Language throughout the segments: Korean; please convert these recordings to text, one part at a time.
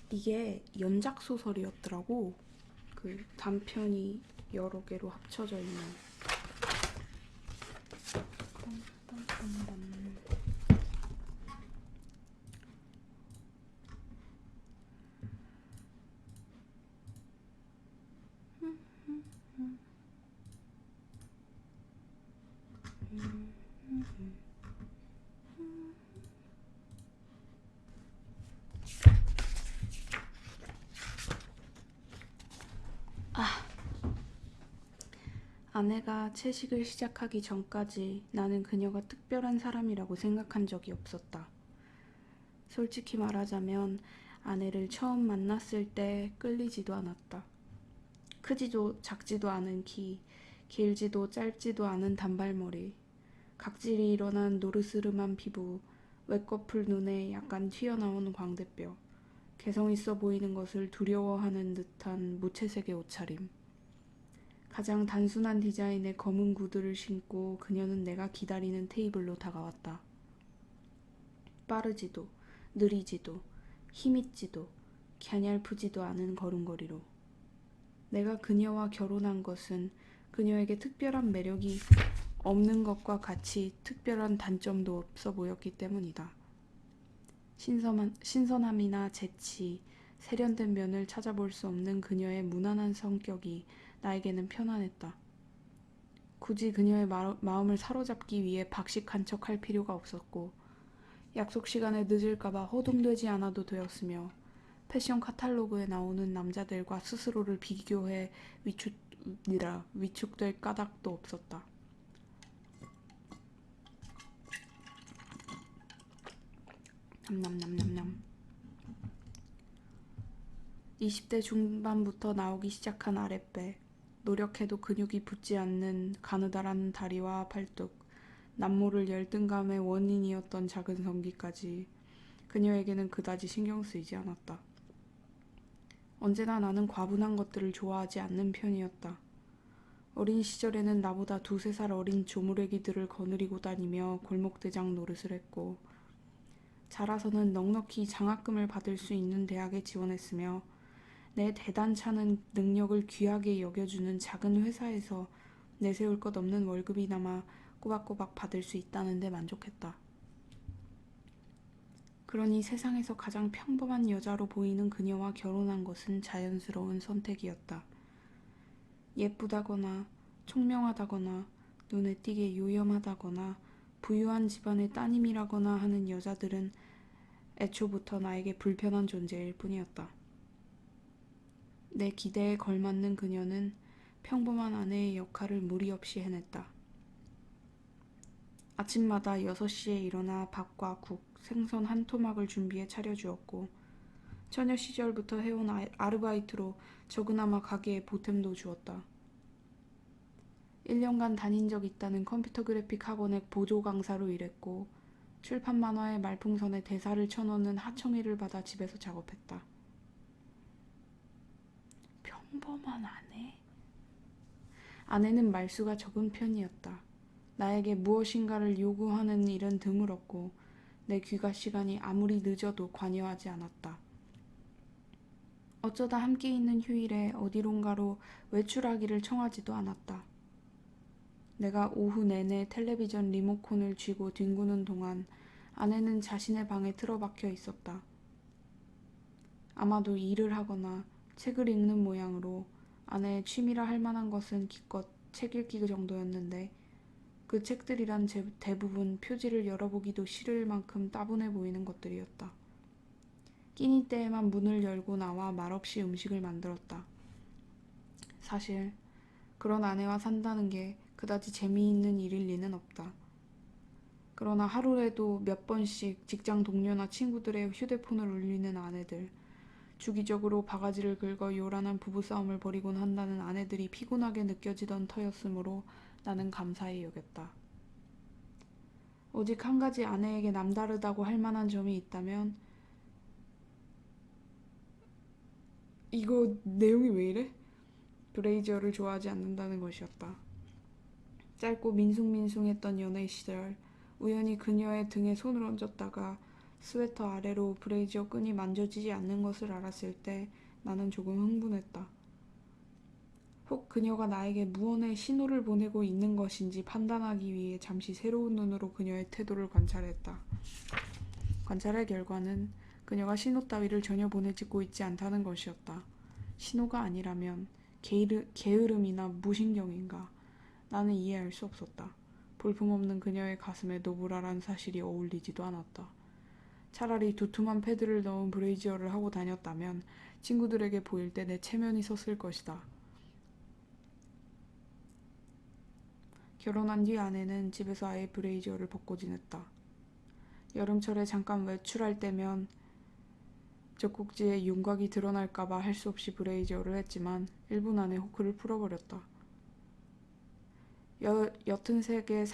이게 연작 소설이었더라고. 그 단편이 여러 개로 합쳐져 있는. 아내가 채식을 시작하기 전까지 나는 그녀가 특별한 사람이라고 생각한 적이 없었다. 솔직히 말하자면 아내를 처음 만났을 때 끌리지도 않았다. 크지도 작지도 않은 키, 길지도 짧지도 않은 단발머리, 각질이 일어난 노르스름한 피부, 외꺼풀 눈에 약간 튀어나온 광대뼈, 개성 있어 보이는 것을 두려워하는 듯한 무채색의 옷차림. 가장 단순한 디자인의 검은 구두를 신고 그녀는 내가 기다리는 테이블로 다가왔다. 빠르지도, 느리지도, 힘있지도, 갸냘프지도 않은 걸음걸이로. 내가 그녀와 결혼한 것은 그녀에게 특별한 매력이 없는 것과 같이 특별한 단점도 없어 보였기 때문이다. 신선함이나 재치, 세련된 면을 찾아볼 수 없는 그녀의 무난한 성격이 나에게는 편안했다. 굳이 그녀의 마음을 사로잡기 위해 박식한 척 할 필요가 없었고 약속 시간에 늦을까봐 허둥대지 않아도 되었으며 패션 카탈로그에 나오는 남자들과 스스로를 비교해 위축될 까닭도 없었다. 냠냠냠냠냠. 20대 중반부터 나오기 시작한 아랫배, 노력해도 근육이 붙지 않는 가느다란 다리와 팔뚝, 남모를 열등감의 원인이었던 작은 성기까지 그녀에게는 그다지 신경 쓰이지 않았다. 언제나 나는 과분한 것들을 좋아하지 않는 편이었다. 어린 시절에는 나보다 2~3살 어린 조무래기들을 거느리고 다니며 골목대장 노릇을 했고 자라서는 넉넉히 장학금을 받을 수 있는 대학에 지원했으며 내 대단찮은 능력을 귀하게 여겨주는 작은 회사에서 내세울 것 없는 월급이나마 꼬박꼬박 받을 수 있다는 데 만족했다. 그러니 세상에서 가장 평범한 여자로 보이는 그녀와 결혼한 것은 자연스러운 선택이었다. 예쁘다거나 총명하다거나 눈에 띄게 요염하다거나 부유한 집안의 따님이라거나 하는 여자들은 애초부터 나에게 불편한 존재일 뿐이었다. 내 기대에 걸맞는 그녀는 평범한 아내의 역할을 무리 없이 해냈다. 아침마다 6시에 일어나 밥과 국, 생선 한 토막을 준비해 차려주었고 처녀 시절부터 해온 아르바이트로 적으나마 가게에 보탬도 주었다. 1년간 다닌 적 있다는 컴퓨터 그래픽 학원의 보조 강사로 일했고 출판 만화의 말풍선에 대사를 쳐넣는 하청일을 받아 집에서 작업했다. 평범한 아내? 아내는 말수가 적은 편이었다. 나에게 무엇인가를 요구하는 일은 드물었고 내 귀가 시간이 아무리 늦어도 관여하지 않았다. 어쩌다 함께 있는 휴일에 어디론가로 외출하기를 청하지도 않았다. 내가 오후 내내 텔레비전 리모컨을 쥐고 뒹구는 동안 아내는 자신의 방에 틀어박혀 있었다. 아마도 일을 하거나 책을 읽는 모양으로 아내의 취미라 할 만한 것은 기껏 책 읽기 정도였는데 그 책들이란 대부분 표지를 열어보기도 싫을 만큼 따분해 보이는 것들이었다. 끼니 때에만 문을 열고 나와 말없이 음식을 만들었다. 사실 그런 아내와 산다는 게 그다지 재미있는 일일 리는 없다. 그러나 하루에도 몇 번씩 직장 동료나 친구들의 휴대폰을 울리는 아내들, 주기적으로 바가지를 긁어 요란한 부부싸움을 벌이곤 한다는 아내들이 피곤하게 느껴지던 터였으므로 나는 감사히 여겼다. 오직 한 가지 아내에게 남다르다고 할 만한 점이 있다면 이거 내용이 왜 이래? 브레이저를 좋아하지 않는다는 것이었다. 짧고 민숭민숭했던 연애 시절 우연히 그녀의 등에 손을 얹었다가 스웨터 아래로 브레이지어 끈이 만져지지 않는 것을 알았을 때 나는 조금 흥분했다. 혹 그녀가 나에게 무언의 신호를 보내고 있는 것인지 판단하기 위해 잠시 새로운 눈으로 그녀의 태도를 관찰했다. 관찰의 결과는 그녀가 신호 따위를 전혀 보내지고 있지 않다는 것이었다. 신호가 아니라면 게으름이나 무신경인가? 나는 이해할 수 없었다. 볼품없는 그녀의 가슴에 노브라란 사실이 어울리지도 않았다. 차라리 두툼한 패드를 넣은 브레이지어를 하고 다녔다면 친구들에게 보일 때 내 체면이 섰을 것이다. 결혼한 뒤 아내는 집에서 아예 브레이지어를 벗고 지냈다. 여름철에 잠깐 외출할 때면 젖꼭지에 윤곽이 드러날까봐 할 수 없이 브레이지어를 했지만 1분 안에 호크를 풀어버렸다. 옅은 색의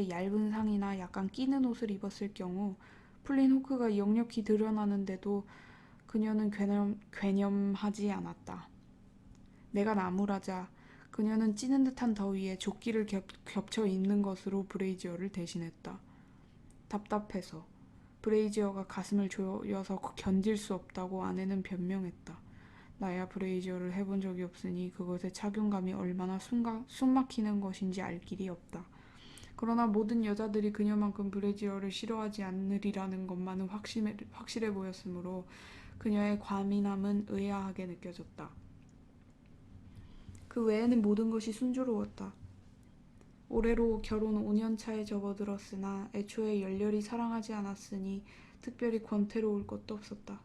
얇은 상의나 약간 끼는 옷을 입었을 경우 풀린 호크가 역력히 드러나는데도 그녀는 괴념하지 않았다. 내가 나무라자 그녀는 찌는 듯한 더위에 조끼를 겹쳐 입는 것으로 브레이지어를 대신했다. 답답해서 브레이지어가 가슴을 조여서 견딜 수 없다고 아내는 변명했다. 나야 브레이지어를 해본 적이 없으니 그것의 착용감이 얼마나 숨막히는 것인지 알 길이 없다. 그러나 모든 여자들이 그녀만큼 브레이지어를 싫어하지 않으리라는 것만은 확실해 보였으므로 그녀의 과민함은 의아하게 느껴졌다. 그 외에는 모든 것이 순조로웠다. 올해로 결혼 5년 차에 접어들었으나 애초에 열렬히 사랑하지 않았으니 특별히 권태로울 것도 없었다.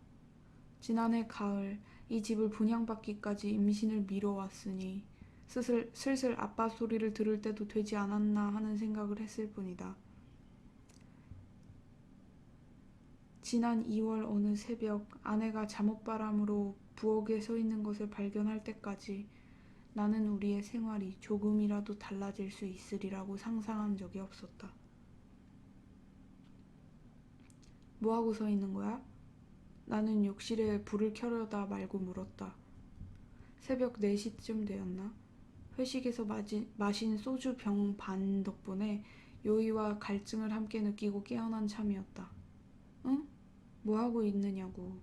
지난해 가을 이 집을 분양받기까지 임신을 미뤄왔으니 슬슬 아빠 소리를 들을 때도 되지 않았나 하는 생각을 했을 뿐이다. 지난 2월 어느 새벽 아내가 잠옷바람으로 부엌에 서 있는 것을 발견할 때까지 나는 우리의 생활이 조금이라도 달라질 수 있으리라고 상상한 적이 없었다. 뭐하고 서 있는 거야? 나는 욕실에 불을 켜려다 말고 물었다. 새벽 4시쯤 되었나? 회식에서 마신 소주 병 반 덕분에 요의와 갈증을 함께 느끼고 깨어난 참이었다. 응? 뭐하고 있느냐고.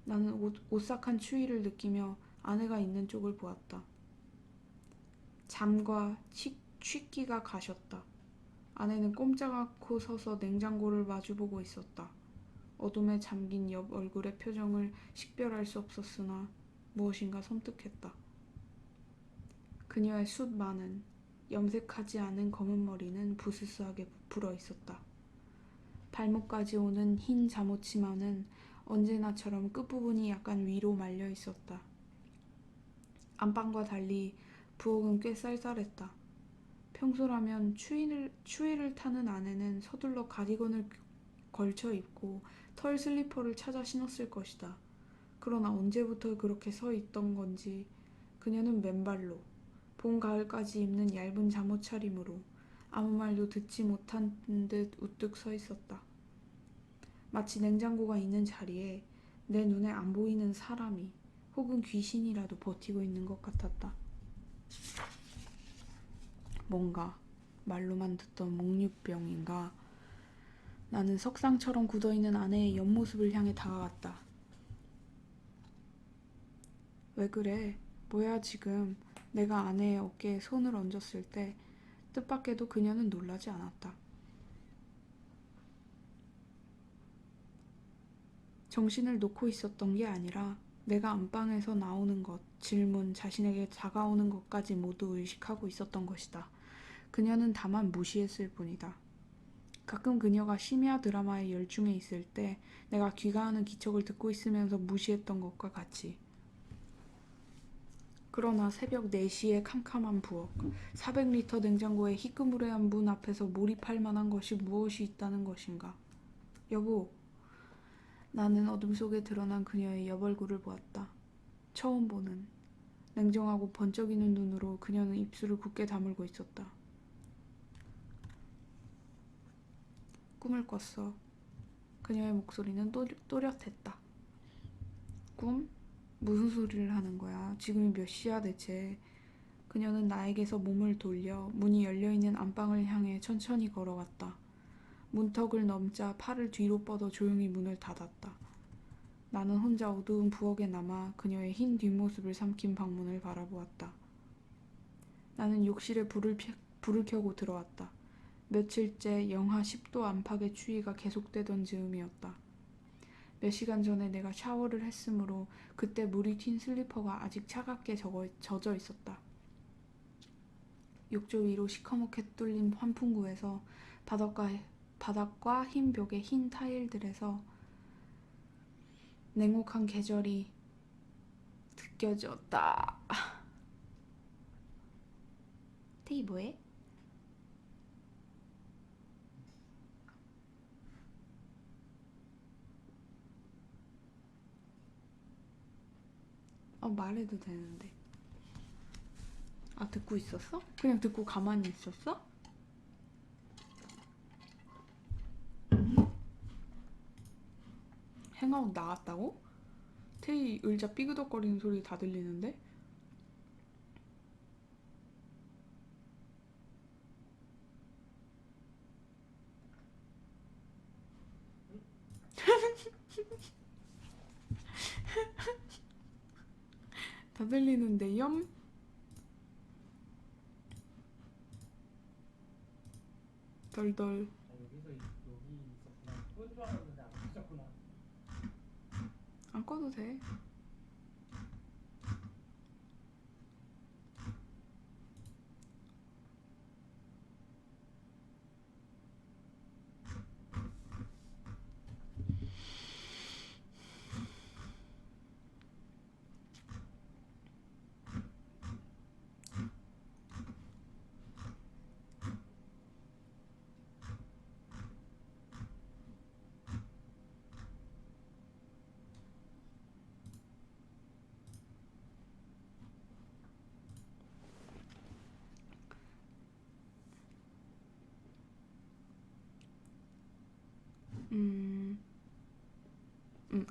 나는 오싹한 추위를 느끼며 아내가 있는 쪽을 보았다. 잠과 취기가 가셨다. 아내는 꼼짝 않고 서서 냉장고를 마주보고 있었다. 어둠에 잠긴 옆 얼굴의 표정을 식별할 수 없었으나 무엇인가 섬뜩했다. 그녀의 숱 많은 염색하지 않은 검은 머리는 부스스하게 부풀어 있었다. 발목까지 오는 흰 잠옷치마는 언제나처럼 끝부분이 약간 위로 말려 있었다. 안방과 달리 부엌은 꽤 쌀쌀했다. 평소라면 추위를 타는 아내는 서둘러 가디건을 걸쳐 입고 털 슬리퍼를 찾아 신었을 것이다. 그러나 언제부터 그렇게 서 있던 건지 그녀는 맨발로 봄, 가을까지 입는 얇은 잠옷 차림으로 아무 말도 듣지 못한 듯 우뚝 서 있었다. 마치 냉장고가 있는 자리에 내 눈에 안 보이는 사람이 혹은 귀신이라도 버티고 있는 것 같았다. 뭔가 말로만 듣던 목류병인가. 나는 석상처럼 굳어있는 아내의 옆모습을 향해 다가갔다. 왜 그래? 뭐야 지금? 내가 아내의 어깨에 손을 얹었을 때 뜻밖에도 그녀는 놀라지 않았다. 정신을 놓고 있었던 게 아니라 내가 안방에서 나오는 것, 질문, 자신에게 다가오는 것까지 모두 의식하고 있었던 것이다. 그녀는 다만 무시했을 뿐이다. 가끔 그녀가 심야 드라마에 열중해 있을 때 내가 귀가하는 기척을 듣고 있으면서 무시했던 것과 같이. 그러나 새벽 4시의 캄캄한 부엌, 400리터 냉장고의 희끄무레한 문 앞에서 몰입할 만한 것이 무엇이 있다는 것인가. 여보, 나는 어둠 속에 드러난 그녀의 옆얼굴을 보았다. 처음 보는 냉정하고 번쩍이는 눈으로 그녀는 입술을 굳게 다물고 있었다. 꿈을 꿨어. 그녀의 목소리는 또렷했다. 꿈? 무슨 소리를 하는 거야? 지금이 몇 시야 대체? 그녀는 나에게서 몸을 돌려 문이 열려있는 안방을 향해 천천히 걸어갔다. 문턱을 넘자 팔을 뒤로 뻗어 조용히 문을 닫았다. 나는 혼자 어두운 부엌에 남아 그녀의 흰 뒷모습을 삼킨 방문을 바라보았다. 나는 욕실에 불을 켜고 들어왔다. 며칠째 영하 10도 안팎의 추위가 계속되던 즈음이었다. 몇 시간 전에 내가 샤워를 했으므로 그때 물이 튄 슬리퍼가 아직 차갑게 젖어 있었다. 욕조 위로 시커멓게 뚫린 환풍구에서 바닥과 흰 벽의 흰 타일들에서 냉혹한 계절이 느껴졌다. 태희 뭐해? 말해도 되는데. 듣고 있었어? 그냥 듣고 가만히 있었어? 행아웃 나왔다고? 태희 의자 삐그덕거리는 소리 다 들리는데? 다 들리는데 염? 덜덜. 여기 있었구나. 그건 줄 알았는데 안 계셨구나. 안 꺼도 돼.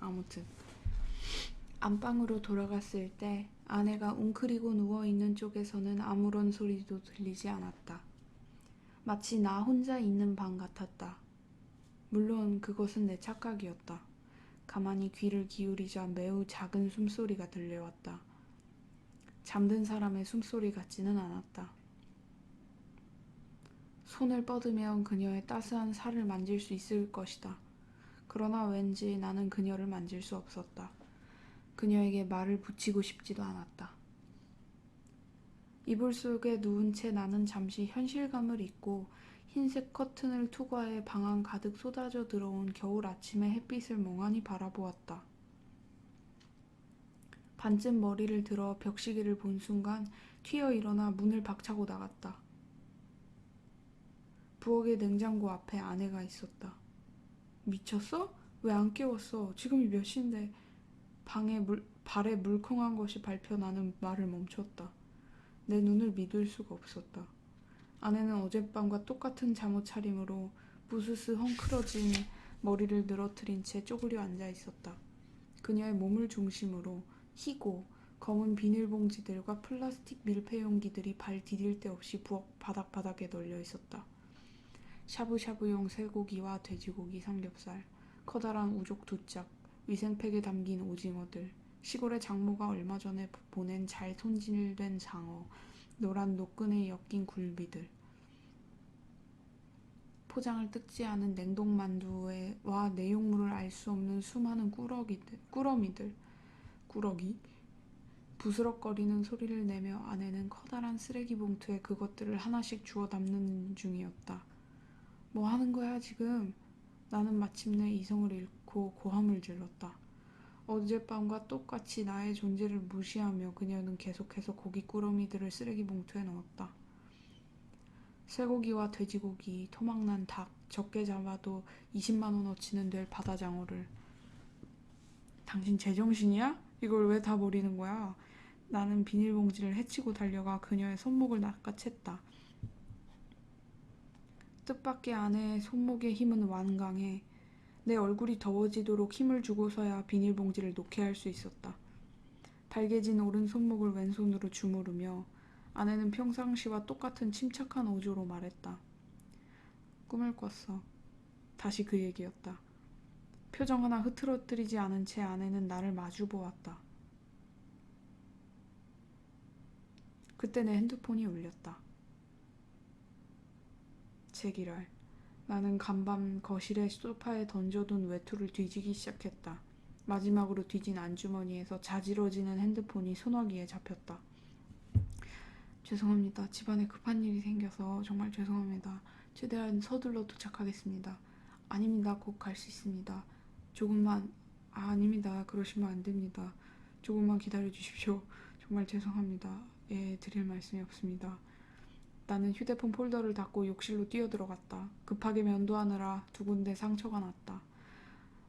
아무튼 안방으로 돌아갔을 때 아내가 웅크리고 누워있는 쪽에서는 아무런 소리도 들리지 않았다. 마치 나 혼자 있는 방 같았다. 물론 그것은 내 착각이었다. 가만히 귀를 기울이자 매우 작은 숨소리가 들려왔다. 잠든 사람의 숨소리 같지는 않았다. 손을 뻗으면 그녀의 따스한 살을 만질 수 있을 것이다. 그러나 왠지 나는 그녀를 만질 수 없었다. 그녀에게 말을 붙이고 싶지도 않았다. 이불 속에 누운 채 나는 잠시 현실감을 잊고 흰색 커튼을 투과해 방 안 가득 쏟아져 들어온 겨울 아침의 햇빛을 멍하니 바라보았다. 반쯤 머리를 들어 벽시계를 본 순간 튀어 일어나 문을 박차고 나갔다. 부엌의 냉장고 앞에 아내가 있었다. 미쳤어? 왜 안 깨웠어? 지금이 몇 시인데. 발에 물컹한 것이 밟혀 나는 말을 멈췄다. 내 눈을 믿을 수가 없었다. 아내는 어젯밤과 똑같은 잠옷 차림으로 부스스 헝클어진 머리를 늘어뜨린 채 쪼그려 앉아 있었다. 그녀의 몸을 중심으로 희고 검은 비닐봉지들과 플라스틱 밀폐용기들이 발 디딜 데 없이 부엌 바닥바닥에 널려 있었다. 샤브샤브용 쇠고기와 돼지고기 삼겹살, 커다란 우족 2짝, 위생팩에 담긴 오징어들, 시골의 장모가 얼마 전에 보낸 잘 손질된 장어, 노란 노끈에 엮인 굴비들, 포장을 뜯지 않은 냉동만두와 내용물을 알 수 없는 수많은 꾸러기? 부스럭거리는 소리를 내며 아내는 커다란 쓰레기 봉투에 그것들을 하나씩 주워 담는 중이었다. 뭐 하는 거야 지금? 나는 마침내 이성을 잃고 고함을 질렀다. 어젯밤과 똑같이 나의 존재를 무시하며 그녀는 계속해서 고기 꾸러미들을 쓰레기 봉투에 넣었다. 쇠고기와 돼지고기, 토막난 닭, 적게 잡아도 20만 원어치는 될 바다장어를. 당신 제정신이야? 이걸 왜 다 버리는 거야? 나는 비닐봉지를 헤치고 달려가 그녀의 손목을 낚아챘다. 뜻밖의 아내의 손목의 힘은 완강해. 내 얼굴이 더워지도록 힘을 주고서야 비닐봉지를 놓게 할 수 있었다. 달개진 오른 손목을 왼손으로 주무르며 아내는 평상시와 똑같은 침착한 어조로 말했다. 꿈을 꿨어. 다시 그 얘기였다. 표정 하나 흐트러뜨리지 않은 채 아내는 나를 마주보았다. 그때 내 핸드폰이 울렸다. 제기랄. 나는 간밤 거실의 소파에 던져둔 외투를 뒤지기 시작했다. 마지막으로 뒤진 안주머니에서 자지러지는 핸드폰이 소나기에 잡혔다. 죄송합니다. 집안에 급한 일이 생겨서 정말 죄송합니다. 최대한 서둘러 도착하겠습니다. 아닙니다. 곧 갈 수 있습니다. 조금만, 아닙니다. 그러시면 안 됩니다. 조금만 기다려 주십시오. 정말 죄송합니다. 예, 드릴 말씀이 없습니다. 나는 휴대폰 폴더를 닫고 욕실로 뛰어들어갔다. 급하게 면도하느라 두 군데 상처가 났다.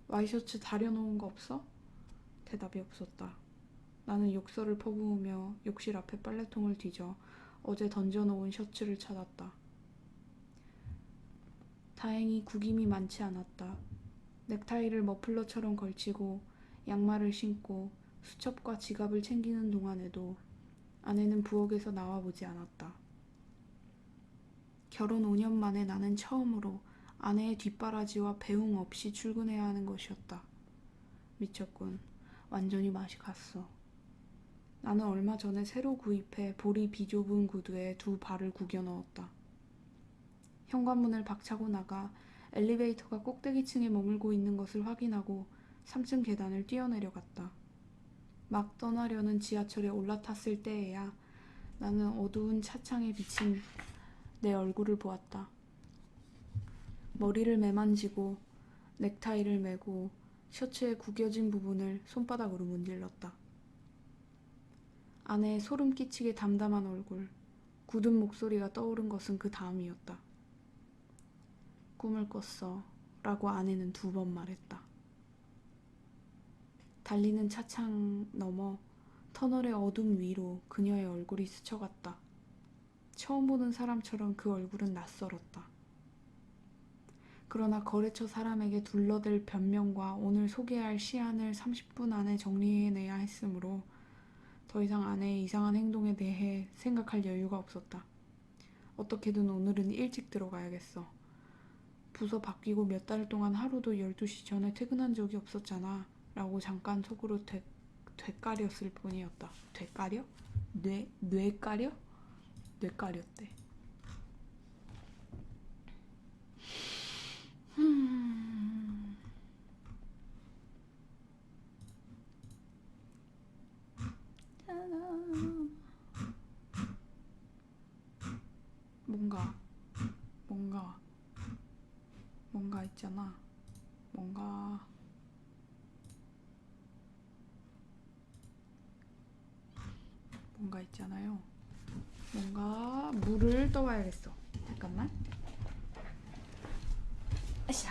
와이셔츠 다려놓은 거 없어? 대답이 없었다. 나는 욕설을 퍼부으며 욕실 앞에 빨래통을 뒤져 어제 던져놓은 셔츠를 찾았다. 다행히 구김이 많지 않았다. 넥타이를 머플러처럼 걸치고 양말을 신고 수첩과 지갑을 챙기는 동안에도 아내는 부엌에서 나와보지 않았다. 결혼 5년 만에 나는 처음으로 아내의 뒷바라지와 배웅 없이 출근해야 하는 것이었다. 미쳤군. 완전히 맛이 갔어. 나는 얼마 전에 새로 구입해 볼이 비좁은 구두에 두 발을 구겨 넣었다. 현관문을 박차고 나가 엘리베이터가 꼭대기층에 머물고 있는 것을 확인하고 3층 계단을 뛰어내려갔다. 막 떠나려는 지하철에 올라탔을 때에야 나는 어두운 차창에 비친 내 얼굴을 보았다. 머리를 매만지고 넥타이를 매고 셔츠의 구겨진 부분을 손바닥으로 문질렀다. 아내의 소름 끼치게 담담한 얼굴, 굳은 목소리가 떠오른 것은 그 다음이었다. 꿈을 꿨어 라고 아내는 2번 말했다. 달리는 차창 너머 터널의 어둠 위로 그녀의 얼굴이 스쳐갔다. 처음 보는 사람처럼 그 얼굴은 낯설었다. 그러나 거래처 사람에게 둘러댈 변명과 오늘 소개할 시안을 30분 안에 정리해내야 했으므로 더 이상 아내의 이상한 행동에 대해 생각할 여유가 없었다. 어떻게든 오늘은 일찍 들어가야겠어. 부서 바뀌고 몇 달 동안 하루도 12시 전에 퇴근한 적이 없었잖아 라고 잠깐 속으로 되까렸을 뿐이었다. 되까려? 뇌까려? 뇌까렸대. 뭔가 뭔가 있잖아. 뭔가 있잖아요. 뭔가 물을 떠와야겠어. 잠깐만. 아샤.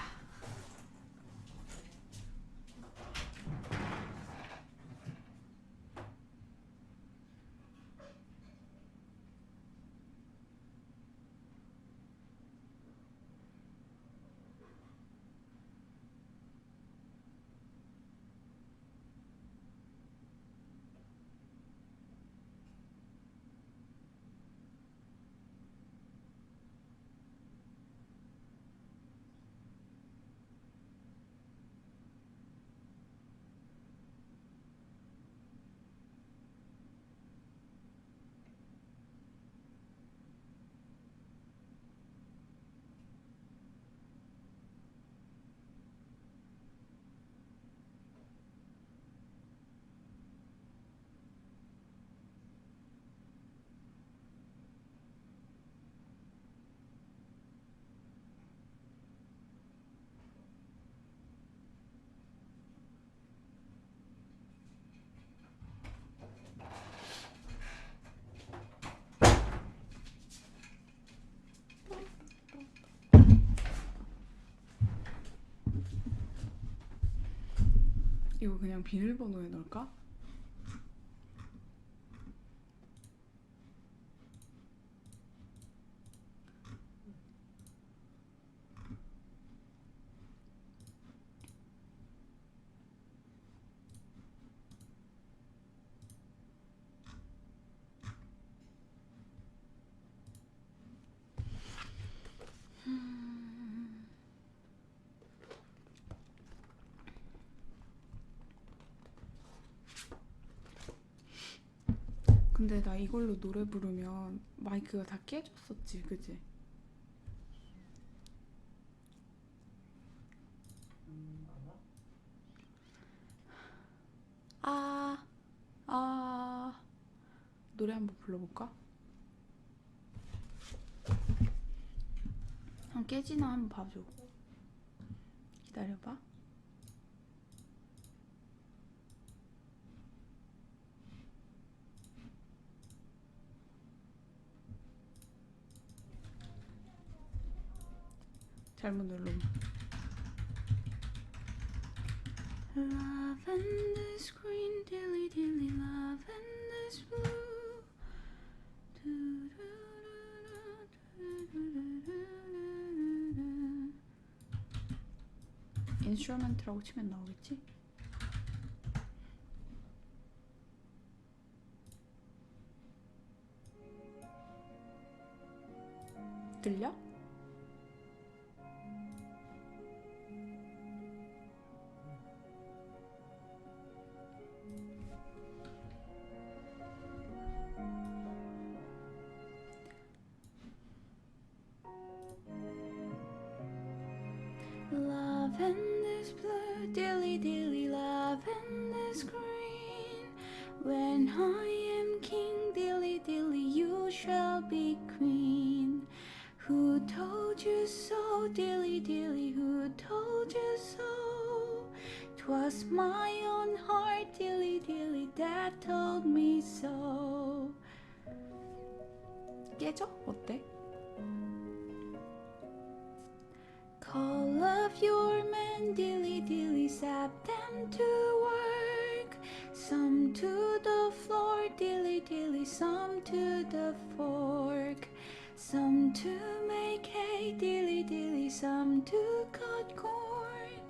이거 그냥 비밀번호에 넣을까? 근데 나 이걸로 노래 부르면 마이크가 다 깨졌었지, 그지? 아마? 아, 아, 노래 한번 불러볼까? 한 깨지나 한번 봐줘. 기다려봐. 잘못 누르면. Lavender's green, dilly dilly, lavender's blue. 인스트루먼트라고 치면 나오겠지? 들려? Lavender's blue, dilly dilly, lavender's green. When I am king, dilly dilly, you shall be queen. Who told you so, dilly dilly, who told you so? 'Twas my own heart, dilly dilly, that told me so. 깨져? 어때? Call of your men, dilly dilly, sap them to work. Some to the floor, dilly dilly, some to the fork. Some to make hay, dilly dilly, some to cut corn.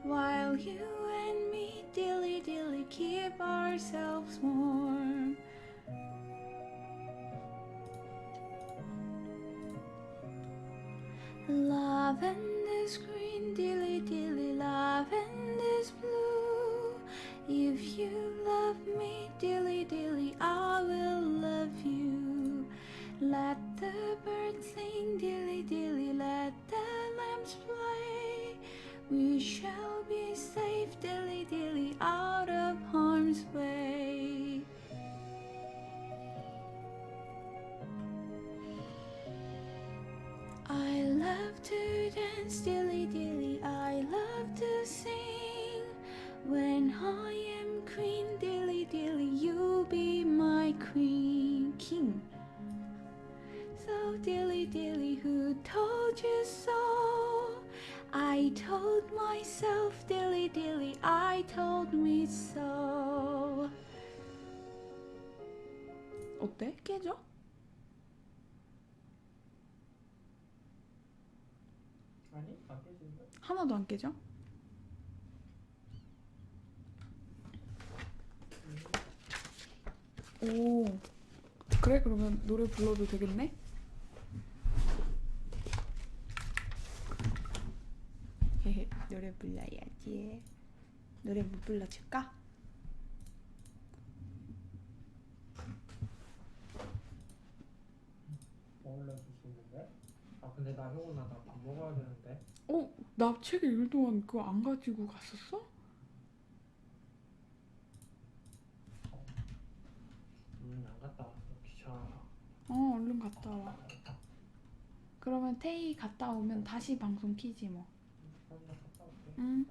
While you and me, dilly dilly, keep ourselves warm. Lavender's green, dilly dilly, lavender's blue. If you love me, dilly dilly, I will love you. Let the birds sing, dilly dilly, let the lambs play. We shall be safe, dilly dilly, out of harm's way. I love to dance, dilly dilly, I love to sing. When I am queen, dilly dilly, you be my queen, king. So dilly dilly, who told you so? I told myself, dilly dilly, I told me so. 어때? 깨져? 아니? 안 깨지는데? 하나도 안 깨져? 오, 그래? 그러면 노래 불러도 되겠네? 헤헤, 노래 불러야지. 노래 뭐 불러줄까? 뭐 올려줄 수 있는데? 아 근데 나 형훈아 나 밥 먹어야 되는데. 어? 나 책 읽을 동안 그거 안 가지고 갔었어? 안 갔다 왔어. 귀찮아. 얼른 갔다 와. 그러면 태희 갔다 오면 다시 방송 키지 뭐. 그럼 나 갔다 올게. 응.